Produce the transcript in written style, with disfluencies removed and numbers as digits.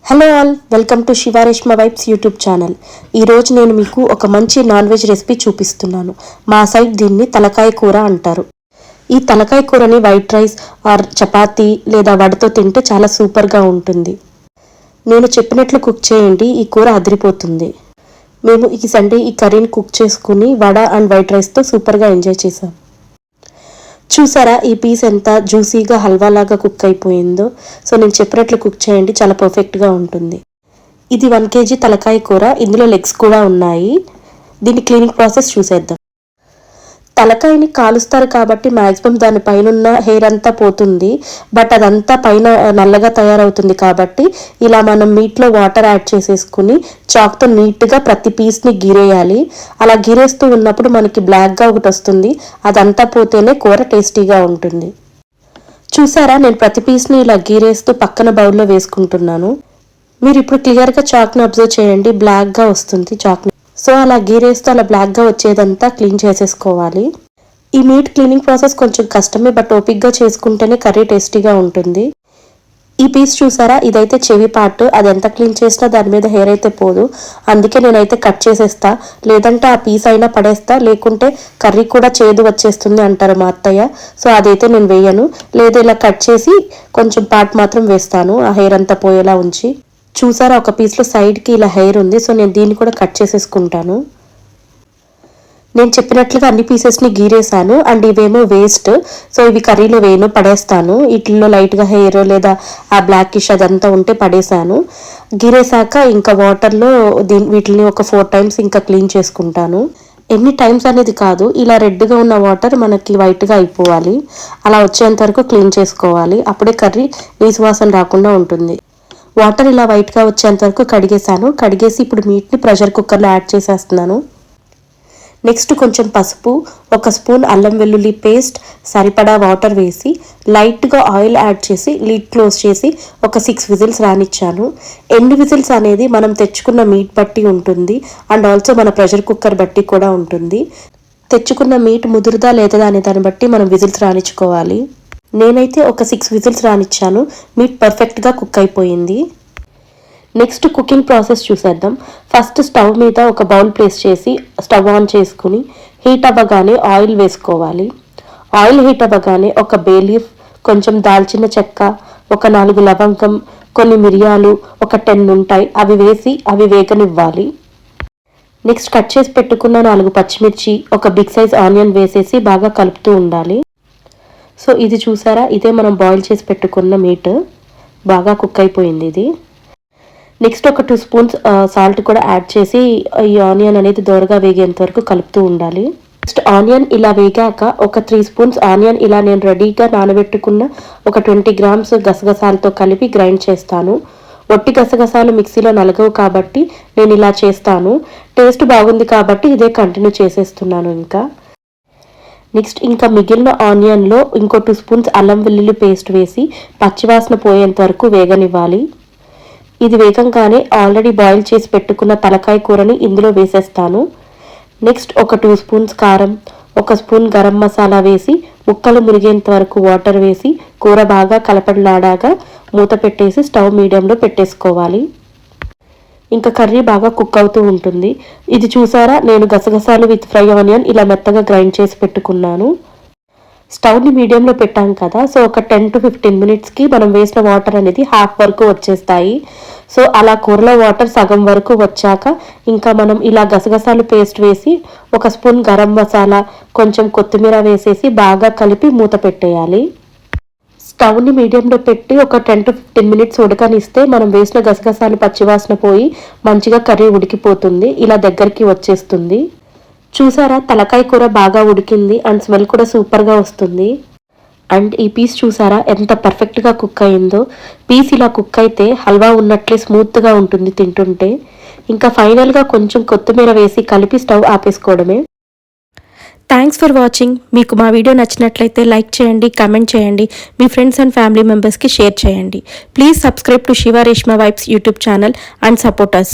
Hello all, welcome to Shiva Reshma vibes YouTube channel. ఈరోజు నేను మీకు ఒక మంచి నాన్ వెజ్ రెసిపీ చూపిస్తున్నాను. మా సైడ్ దీన్ని తలకాయ కూర అంటారు. ఈ తలకాయ కూరని వైట్ రైస్ ఆర్ చపాతీ లేదా వడతో తింటే చాలా సూపర్గా ఉంటుంది. నేను చెప్పినట్లు కుక్ చేయండి, ఈ కూర అదిరిపోతుంది. మేము ఈ సండే ఈ కర్రీని కుక్ చేసుకుని వడ అండ్ వైట్ రైస్తో సూపర్గా ఎంజాయ్ చేసాం. చూసారా ఈ పీస్ ఎంత జ్యూసీగా హల్వాలాగా కుక్ అయిపోయిందో. సో నేను చెప్పినట్లు కుక్ చేయండి, చాలా పర్ఫెక్ట్గా ఉంటుంది. ఇది 1 kg తలకాయ కూర. ఇందులో లెగ్స్ కూడా ఉన్నాయి. దీని క్లీనింగ్ ప్రాసెస్ చూసేద్దాం. తలకాయని కాలుస్తారు కాబట్టి మ్యాక్సిమం దాని పైన ఉన్న హెయిర్ అంతా పోతుంది. బట్ అదంతా పైన నల్లగా తయారవుతుంది కాబట్టి ఇలా మనం మీట్లో వాటర్ యాడ్ చేసేసుకుని చాక్తో నీట్గా ప్రతి పీస్ని గీరేయాలి. అలా గీరేస్తూ ఉన్నప్పుడు మనకి బ్లాక్గా ఒకటి వస్తుంది. అదంతా పోతేనే కూర టేస్టీగా ఉంటుంది. చూసారా, నేను ప్రతి పీస్ని ఇలా గీరేస్తూ పక్కన బౌల్లో వేసుకుంటున్నాను. మీరు ఇప్పుడు క్లియర్గా చాక్ని అబ్జర్వ్ చేయండి, బ్లాక్గా వస్తుంది చాక్ని. సో అలా గీరేస్తూ అలా బ్లాక్గా వచ్చేదంతా క్లీన్ చేసేసుకోవాలి. ఈ మీట్ క్లీనింగ్ ప్రాసెస్ కొంచెం కష్టమే, బట్ ఓపిక్గా చేసుకుంటేనే కర్రీ టేస్టీగా ఉంటుంది. ఈ పీస్ చూసారా, ఇదైతే చెవి పార్ట్. అది ఎంత క్లీన్ చేసినా దాని మీద హెయిర్ అయితే పోదు. అందుకే నేనైతే కట్ చేసేస్తా, లేదంటే ఆ పీస్ అయినా పడేస్తా, లేకుంటే కర్రీ కూడా చేదు వచ్చేస్తుంది అంటారు మా అత్తయ్య. సో అదైతే నేను వేయను. లేదా ఇలా కట్ చేసి కొంచెం పార్ట్ మాత్రం వేస్తాను, ఆ హెయిర్ అంతా పోయేలా ఉంచి. చూసారా, ఒక పీస్లో సైడ్కి ఇలా హెయిర్ ఉంది. సో నేను దీన్ని కూడా కట్ చేసేసుకుంటాను. నేను చెప్పినట్లుగా అన్ని పీసెస్ని గీరేసాను. అండ్ ఇవేమో వేస్ట్. సో ఇవి కర్రీలో వేయను, పడేస్తాను. వీటిల్లో లైట్గా హెయిర్ లేదా ఆ బ్లాకిష్ అదంతా ఉంటే పడేసాను. గీరేసాక ఇంకా వాటర్లో వీటిని ఒక 4 times ఇంకా క్లీన్ చేసుకుంటాను. ఎన్ని టైమ్స్ అనేది కాదు, ఇలా రెడ్గా ఉన్న వాటర్ మనకి వైట్గా అయిపోవాలి. అలా వచ్చేంత వరకు క్లీన్ చేసుకోవాలి. అప్పుడే కర్రీ నీసు వాసన రాకుండా ఉంటుంది. వాటర్ ఇలా వైట్గా వచ్చేంత వరకు కడిగేసాను. కడిగేసి ఇప్పుడు మీట్ని ప్రెషర్ కుక్కర్లో యాడ్ చేసేస్తున్నాను. నెక్స్ట్ కొంచెం పసుపు, 1 స్పూన్ అల్లం వెల్లుల్లి పేస్ట్, సరిపడా వాటర్ వేసి లైట్గా ఆయిల్ యాడ్ చేసి లిడ్ క్లోజ్ చేసి ఒక 6 విజిల్స్ రానిచ్చాను. ఎన్ని విజిల్స్ అనేది మనం తెచ్చుకున్న మీట్ బట్టి ఉంటుంది. అండ్ ఆల్సో మన ప్రెషర్ కుక్కర్ బట్టి కూడా ఉంటుంది. తెచ్చుకున్న మీట్ ముదురుదా లేదా అనే దాన్ని బట్టి మనం విజిల్స్ రానిచ్చుకోవాలి. నేనైతే ఒక 6 విజిల్స్ రానిచ్చాను. మీట్ పర్ఫెక్ట్గా కుక్ అయిపోయింది. నెక్స్ట్ కుకింగ్ ప్రాసెస్ చూసేద్దాం. ఫస్ట్ స్టవ్ మీద ఒక బౌల్ ప్లేస్ చేసి స్టవ్ ఆన్ చేసుకుని హీట్ అవ్వగానే ఆయిల్ వేసుకోవాలి. ఆయిల్ హీట్ అవ్వగానే ఒక బే లీఫ్, కొంచెం దాల్చిన చెక్క, ఒక 4 లవంగం, కొన్ని మిరియాలు, ఒక 10 ఉంటాయి, అవి వేసి అవి వేగనివ్వాలి. నెక్స్ట్ కట్ చేసి పెట్టుకున్న 4 పచ్చిమిర్చి, ఒక బిగ్ సైజ్ ఆనియన్ వేసేసి బాగా కలుపుతూ ఉండాలి. సో ఇది చూసారా, ఇదే మనం బాయిల్ చేసి పెట్టుకున్న మీట్. బాగా కుక్ అయిపోయింది ఇది. నెక్స్ట్ ఒక 2 స్పూన్స్ సాల్ట్ కూడా యాడ్ చేసి ఈ ఆనియన్ అనేది దోరగా వేగేంత వరకు కలుపుతూ ఉండాలి. నెక్స్ట్ ఆనియన్ ఇలా వేగాక ఒక 3 స్పూన్స్ ఆనియన్ ఇలా నేను రెడీగా నానబెట్టుకున్న ఒక 20 grams గసగసాలతో కలిపి గ్రైండ్ చేస్తాను. ఒట్టి గసగసాలు మిక్సీలో నలగవు కాబట్టి నేను ఇలా చేస్తాను. టేస్ట్ బాగుంది కాబట్టి ఇదే కంటిన్యూ చేసేస్తున్నాను. నెక్స్ట్ ఇంకా మిగిలిన ఆనియన్లో ఇంకో 2 స్పూన్స్ అల్లం వెల్లుల్లి పేస్ట్ వేసి పచ్చివాసన పోయేంత వరకు వేగనివ్వాలి. ఇది వేగంగానే ఆల్రెడీ బాయిల్ చేసి పెట్టుకున్న తలకాయ కూరని ఇందులో వేసేస్తాను. నెక్స్ట్ ఒక 2 స్పూన్స్ కారం, 1 స్పూన్ గరం మసాలా వేసి ముక్కలు మురిగేంత వరకు వాటర్ వేసి కూర బాగా కలపడలాడాగా మూత పెట్టేసి స్టవ్ మీడియంలో పెట్టేసుకోవాలి. ఇంకా కర్రీ బాగా కుక్ అవుతూ ఉంటుంది. ఇది చూసారా, నేను గసగసాలు విత్ ఫ్రై ఆనియన్ ఇలా మెత్తగా గ్రైండ్ చేసి పెట్టుకున్నాను. స్టవ్ని మీడియంలో పెట్టాం కదా, సో ఒక 10 to 15 minutesకి మనం వేసిన వాటర్ అనేది హాఫ్ వరకు వచ్చేస్తాయి. సో అలా కూరలో వాటర్ సగం వరకు వచ్చాక ఇంకా మనం ఇలా గసగసాలు పేస్ట్ వేసి 1 స్పూన్ గరం మసాలా, కొంచెం కొత్తిమీర వేసేసి బాగా కలిపి మూత పెట్టేయాలి. స్టవ్ని మీడియంలో పెట్టి ఒక 10 to 15 minutes ఉడకనిస్తే మనం వేసిన గసగసాలు పచ్చివాసన పోయి మంచిగా కర్రీ ఉడికిపోతుంది. ఇలా దగ్గరికి వచ్చేస్తుంది. చూసారా, తలకాయ కూర బాగా ఉడికింది అండ్ స్మెల్ కూడా సూపర్గా వస్తుంది. అండ్ ఈ పీస్ చూసారా ఎంత పర్ఫెక్ట్గా కుక్ అయిందో. పీస్ ఇలా కుక్ అయితే హల్వా ఉన్నట్లే స్మూత్గా ఉంటుంది తింటుంటే. ఇంకా ఫైనల్గా కొంచెం కొత్తిమీర వేసి కలిపి స్టవ్ ఆపేసుకోవడమే. Thanks for watching. మీకు మా వీడియో నచ్చినట్లయితే లైక్ చేయండి, కమెంట్ చేయండి, మీ ఫ్రెండ్స్ అండ్ ఫ్యామిలీ మెంబర్స్కి షేర్ చేయండి. Please subscribe to Shiva Reshma vibes YouTube channel and support us.